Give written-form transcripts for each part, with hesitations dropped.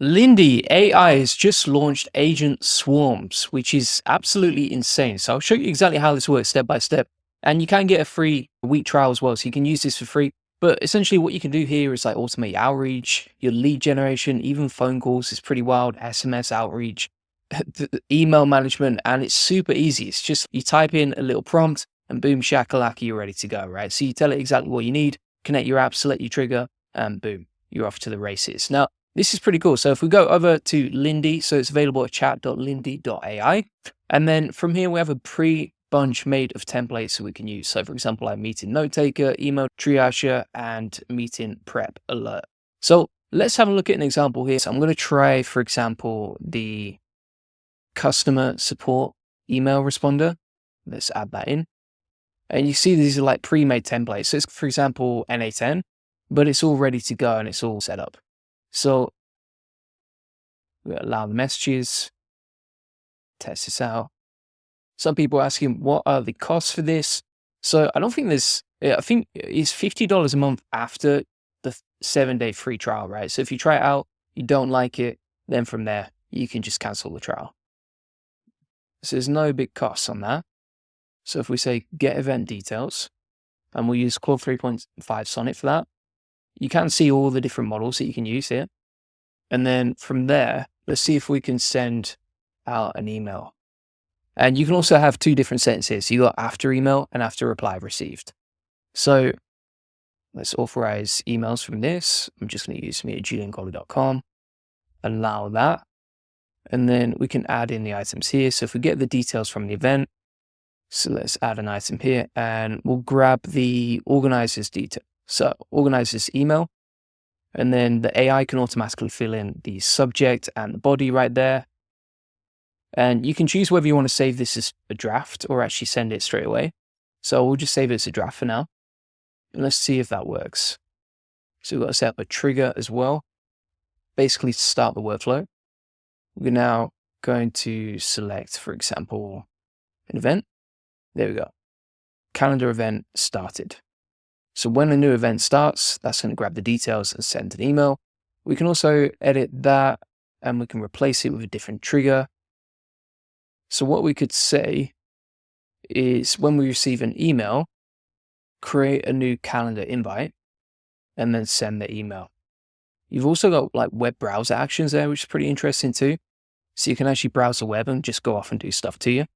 Lindy AI has just launched Agent Swarms, which is absolutely insane. So I'll show you exactly how this works step by step. And you can get a free week trial as well. So you can use this for free. But essentially what you can do here is like automate your outreach, your lead generation, even phone calls is pretty wild, SMS outreach, the email management, and it's super easy. It's just you type in a little prompt and boom, shakalaka, you're ready to go, right? So you tell it exactly what you need, connect your app, select your trigger, and boom, you're off to the races. Now, this is pretty cool. So if we go over to Lindy, so it's available at chat.lindy.ai. And then from here, we have a pre-bunch made of templates that we can use. So for example, like meeting note taker, email triager, and meeting prep alert. So let's have a look at an example here. So I'm going to try, for example, the customer support email responder. Let's add that in. And you see these are like pre-made templates. So it's, for example, NA10, but it's all ready to go and it's all set up. So we allow the messages, test this out. Some people are asking, what are the costs for this? So I don't think I think it's $50 a month after the 7-day free trial, right? So if you try it out, you don't like it, then from there, you can just cancel the trial. So there's no big costs on that. So if we say get event details, and we'll use Claude 3.5 Sonnet for that, you can see all the different models that you can use here. And then from there, let's see if we can send out an email. And you can also have two different settings here. So you got after email and after reply received. So let's authorize emails from this. I'm just going to use me@juliangoller.com. Allow that. And then we can add in the items here. So if we get the details from the event, so let's add an item here and we'll grab the organizer's detail. So organizer's email, and then the AI can automatically fill in the subject and the body right there. And you can choose whether you want to save this as a draft or actually send it straight away. So we'll just save it as a draft for now. And let's see if that works. So we've got to set up a trigger as well, basically to start the workflow. We're now going to select, for example, an event. There we go. Calendar event started. So when a new event starts, that's going to grab the details and send an email. We can also edit that and we can replace it with a different trigger. So what we could say is when we receive an email, create a new calendar invite and then send the email. You've also got like web browser actions there, which is pretty interesting too. So you can actually browse the web and just go off and do stuff to you.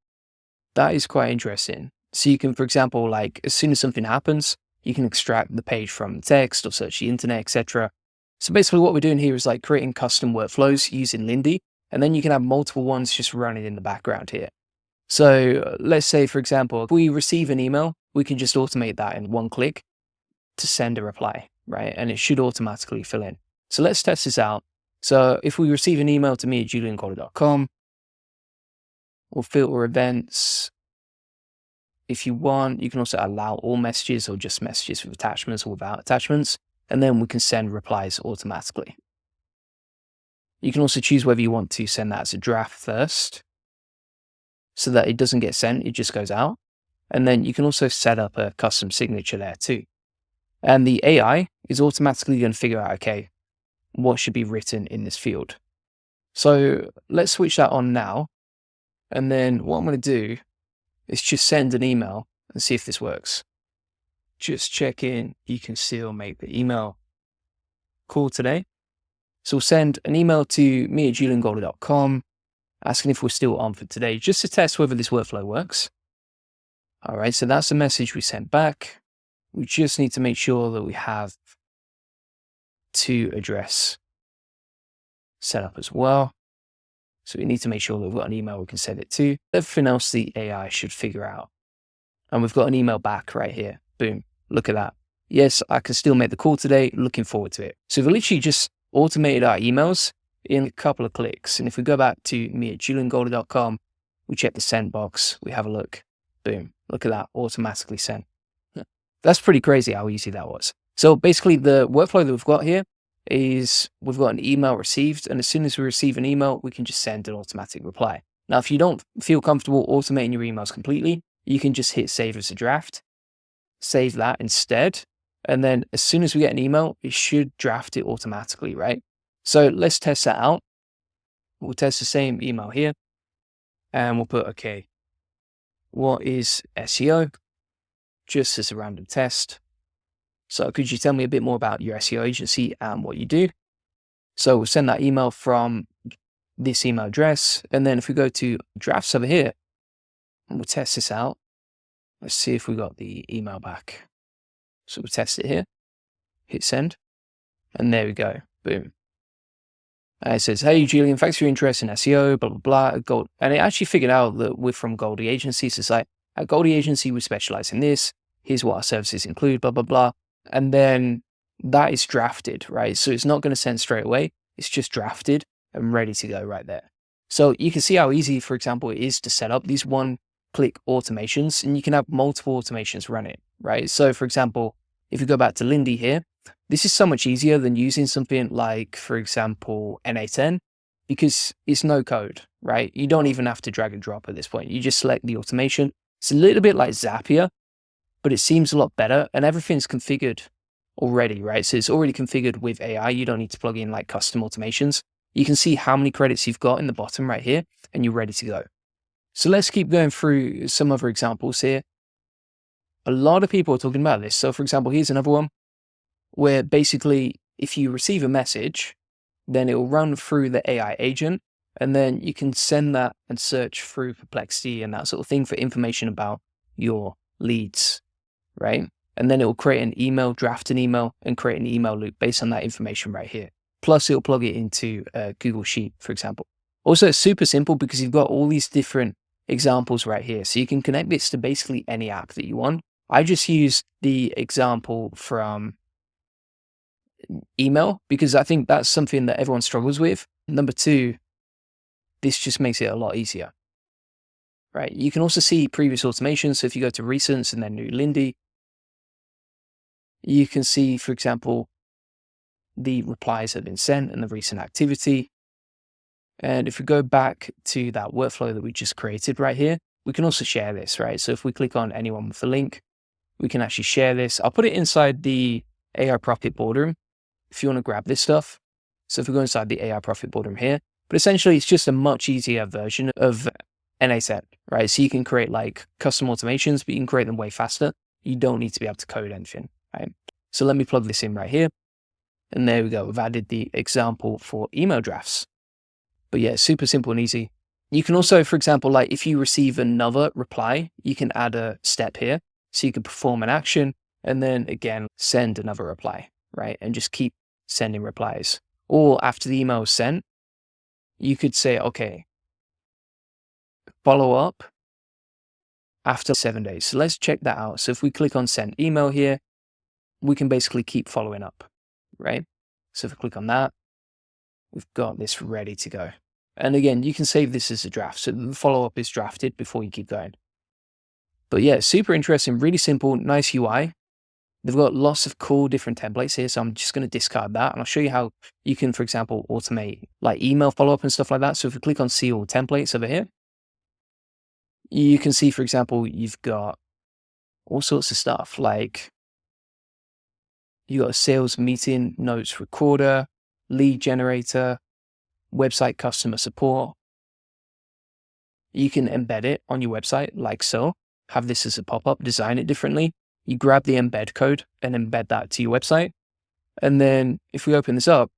That is quite interesting. So you can, for example, like as soon as something happens, you can extract the page from text or search the internet, etc. So basically what we're doing here is like creating custom workflows using Lindy, and then you can have multiple ones just running in the background here. So let's say, for example, if we receive an email, we can just automate that in one click to send a reply, right? And it should automatically fill in. So let's test this out. So if we receive an email to me@juliangoller.com, we'll filter events. If you want, you can also allow all messages or just messages with attachments or without attachments, and then we can send replies automatically. You can also choose whether you want to send that as a draft first, so that it doesn't get sent, it just goes out. And then you can also set up a custom signature there too. And the AI is automatically going to figure out, okay, what should be written in this field. So let's switch that on now. And then what I'm going to do is just send an email and see if this works. Just check in, you can still make the email call today. So we'll send an email to me@juliangoller.com asking if we're still on for today, just to test whether this workflow works. All right, so that's the message we sent back. We just need to make sure that we have to address set up as well. So we need to make sure that we've got an email we can send it to. Everything else the AI should figure out. And we've got an email back right here. Boom, look at that. Yes, I can still make the call today. Looking forward to it. So we've literally just automated our emails in a couple of clicks. And if we go back to me@juliangoller.com, we check the send box, we have a look. Boom, look at that, automatically sent. That's pretty crazy how easy that was. So basically the workflow that we've got here is we've got an email received, and as soon as we receive an email, we can just send an automatic reply. Now, if you don't feel comfortable automating your emails completely, you can just hit save as a draft, save that instead. And then as soon as we get an email, it should draft it automatically, right? So let's test that out. We'll test the same email here and we'll put, okay, what is SEO? Just as a random test. So could you tell me a bit more about your SEO agency and what you do? So we'll send that email from this email address. And then if we go to drafts over here and we'll test this out, let's see if we got the email back. So we'll test it here, hit send, and there we go. Boom. And it says, hey, Julian, thanks for your interest in SEO, blah, blah, blah. And it actually figured out that we're from Goldie Agency. So it's like, at Goldie Agency, we specialize in this. Here's what our services include, blah, blah, blah. And then that is drafted, right? So it's not going to send straight away. It's just drafted and ready to go right there. So you can see how easy, for example, it is to set up these one-click automations, and you can have multiple automations run it, right? So for example, if you go back to Lindy here, this is so much easier than using something like, for example, NA10, because it's no code, right? You don't even have to drag and drop at this point. You just select the automation. It's a little bit like Zapier, but it seems a lot better, and everything's configured already, right? So it's already configured with AI. You don't need to plug in like custom automations. You can see how many credits you've got in the bottom right here, and you're ready to go. So let's keep going through some other examples here. A lot of people are talking about this. So for example, here's another one where basically if you receive a message, then it will run through the AI agent, and then you can send that and search through Perplexity and that sort of thing for information about your leads, right? And then it will create an email, draft an email, and create an email loop based on that information right here. Plus it'll plug it into a Google Sheet, for example. Also, it's super simple because you've got all these different examples right here. So you can connect this to basically any app that you want. I just used the example from email because I think that's something that everyone struggles with. Number two, this just makes it a lot easier, right? You can also see previous automations. So if you go to recents and then new Lindy, you can see, for example, the replies that have been sent and the recent activity. And if we go back to that workflow that we just created right here, we can also share this, right? So if we click on anyone with a link, we can actually share this. I'll put it inside the AI Profit Boardroom if you want to grab this stuff. So if we go inside the AI Profit Boardroom here, but essentially it's just a much easier version of NA10, right? So you can create like custom automations, but you can create them way faster. You don't need to be able to code anything, right? So let me plug this in right here. And there we go. We've added the example for email drafts. But yeah, super simple and easy. You can also, for example, like if you receive another reply, you can add a step here. So you can perform an action and then again, send another reply, right? And just keep sending replies. Or after the email is sent, you could say, okay, follow up after 7 days. So let's check that out. So if we click on send email here, we can basically keep following up, right? So if we click on that, we've got this ready to go. And again, you can save this as a draft. So the follow-up is drafted before you keep going. But yeah, super interesting, really simple, nice UI. They've got lots of cool different templates here. So I'm just going to discard that. And I'll show you how you can, for example, automate like email follow-up and stuff like that. So if we click on see all templates over here, you can see, for example, you've got all sorts of stuff like you got a sales meeting notes recorder, lead generator, website customer support. You can embed it on your website like so, have this as a pop-up, design it differently. You grab the embed code and embed that to your website. And then if we open this up,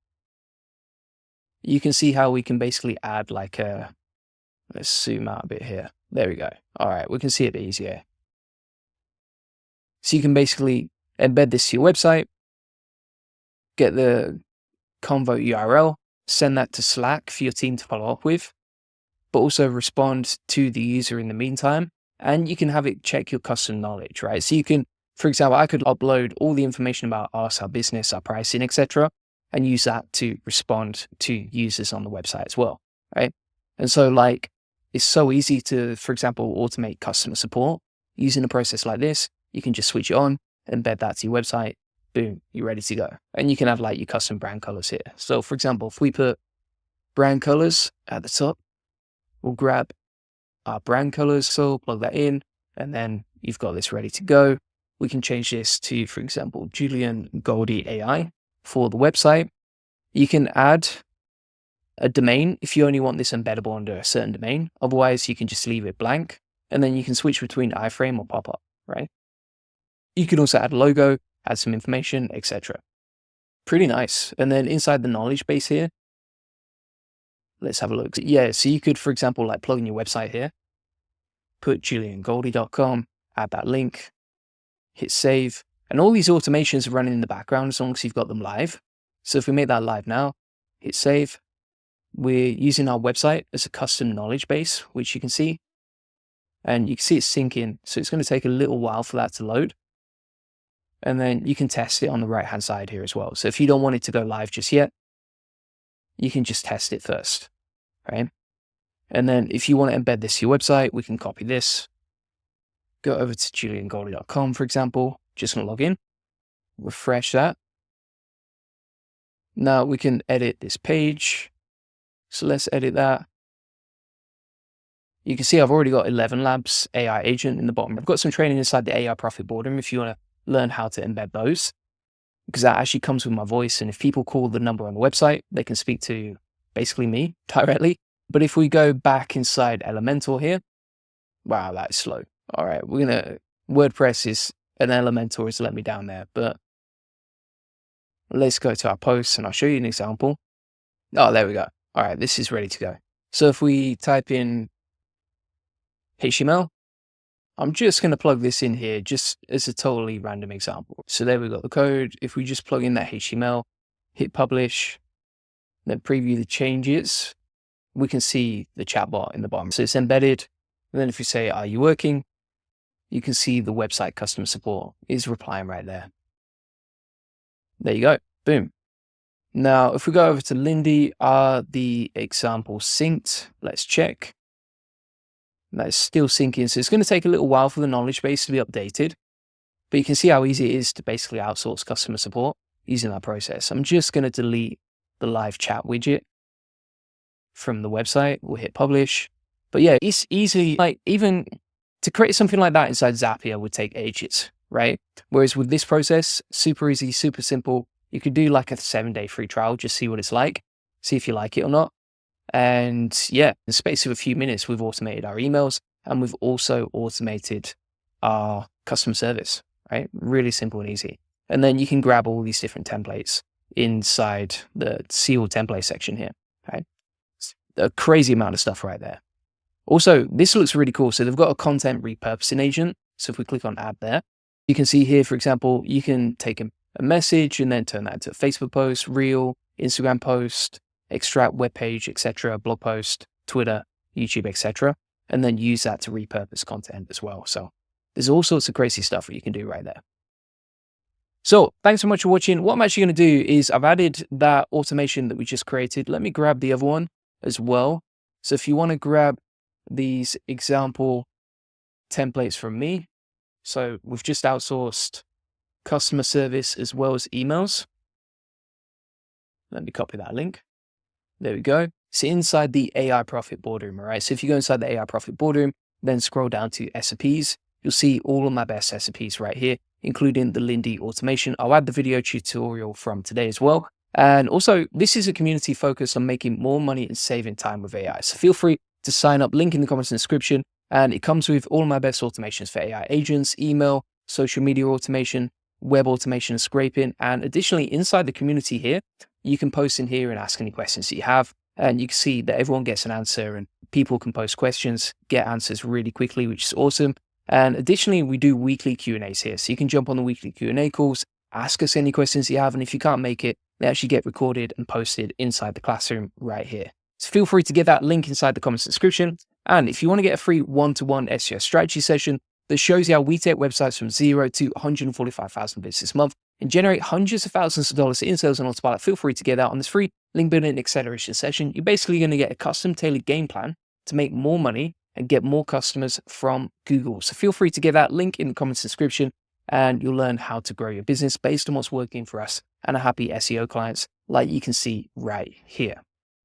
you can see how we can basically add like let's zoom out a bit here. There we go. All right, we can see it a bit easier. So you can basically embed this to your website, get the convo URL, send that to Slack for your team to follow up with, but also respond to the user in the meantime. And you can have it check your custom knowledge, right? So you can, for example, I could upload all the information about us, our business, our pricing, etc., and use that to respond to users on the website as well, right? And so like, it's so easy to, for example, automate customer support using a process like this. You can just switch it on, embed that to your website, boom, you're ready to go. And you can have like your custom brand colors here. So for example, if we put brand colors at the top, we'll grab our brand colors, so plug that in, and then you've got this ready to go. We can change this to, for example, Julian Goldie AI for the website. You can add a domain if you only want this embeddable under a certain domain. Otherwise, you can just leave it blank, and then you can switch between iframe or pop-up, right? You can also add a logo, add some information, etc. Pretty nice. And then inside the knowledge base here, let's have a look. Yeah, so you could, for example, like plug in your website here, put juliangoldie.com, add that link, hit save, and all these automations are running in the background as long as you've got them live. So if we make that live now, hit save, we're using our website as a custom knowledge base, which you can see, and you can see it syncing. So it's going to take a little while for that to load. And then you can test it on the right-hand side here as well. So if you don't want it to go live just yet, you can just test it first, right? And then if you want to embed this to your website, we can copy this, go over to juliangoldie.com, for example, just going to log in, refresh that. Now we can edit this page. So let's edit that. You can see I've already got 11 Labs AI agent in the bottom. I've got some training inside the AI Profit Boardroom if you want to learn how to embed those, because that actually comes with my voice. And if people call the number on the website, they can speak to basically me directly. But if we go back inside Elementor here, wow, that's slow. All right, WordPress is an Elementor has let me down there, but let's go to our posts and I'll show you an example. Oh, there we go. All right, this is ready to go. So if we type in HTML, I'm just going to plug this in here just as a totally random example. So there we got the code. If we just plug in that HTML, hit publish, then preview the changes, we can see the chatbot in the bottom. So it's embedded. And then if we say, are you working? You can see the website customer support is replying right there. There you go. Boom. Now, if we go over to Lindy, are the examples synced? Let's check. That's still syncing. So it's going to take a little while for the knowledge base to be updated, but you can see how easy it is to basically outsource customer support using that process. I'm just going to delete the live chat widget from the website. We'll hit publish. But yeah, it's easy. Like even to create something like that inside Zapier would take ages, right? Whereas with this process, super easy, super simple. You could do like a 7-day free trial, just see what it's like, see if you like it or not. And yeah, in the space of a few minutes, we've automated our emails and we've also automated our customer service, right? Really simple and easy. And then you can grab all these different templates inside the SEO template section here, right? It's a crazy amount of stuff right there. Also, this looks really cool. So they've got a content repurposing agent. So if we click on add there, you can see here, for example, you can take a message and then turn that into a Facebook post, reel, Instagram post, extract web page, etc., blog post, Twitter, YouTube, etc., and then use that to repurpose content as well. So there's all sorts of crazy stuff that you can do right there. So thanks so much for watching. What I'm actually going to do is I've added that automation that we just created. Let me grab the other one as well. So if you want to grab these example templates from me, so we've just outsourced customer service as well as emails. Let me copy that link. There we go. So inside the AI Profit Boardroom, all right? So if you go inside the AI Profit Boardroom, then scroll down to SOPs, you'll see all of my best SOPs right here, including the Lindy automation. I'll add the video tutorial from today as well. And also, this is a community focused on making more money and saving time with AI. So feel free to sign up, link in the comments and description. And it comes with all of my best automations for AI agents, email, social media automation, web automation and scraping. And additionally, inside the community here, you can post in here and ask any questions that you have. And you can see that everyone gets an answer and people can post questions, get answers really quickly, which is awesome. And additionally, we do weekly Q&As here. So you can jump on the weekly Q&A calls, ask us any questions you have. And if you can't make it, they actually get recorded and posted inside the classroom right here. So feel free to get that link inside the comments description. And if you want to get a free one-to-one SEO strategy session that shows you how we take websites from 0 to 145,000 visits this month and generate hundreds of thousands of dollars in sales on autopilot, feel free to get that on this free link building acceleration session. You're basically going to get a custom tailored game plan to make more money and get more customers from Google. So feel free to get that link in the comments description and you'll learn how to grow your business based on what's working for us and our happy SEO clients like you can see right here.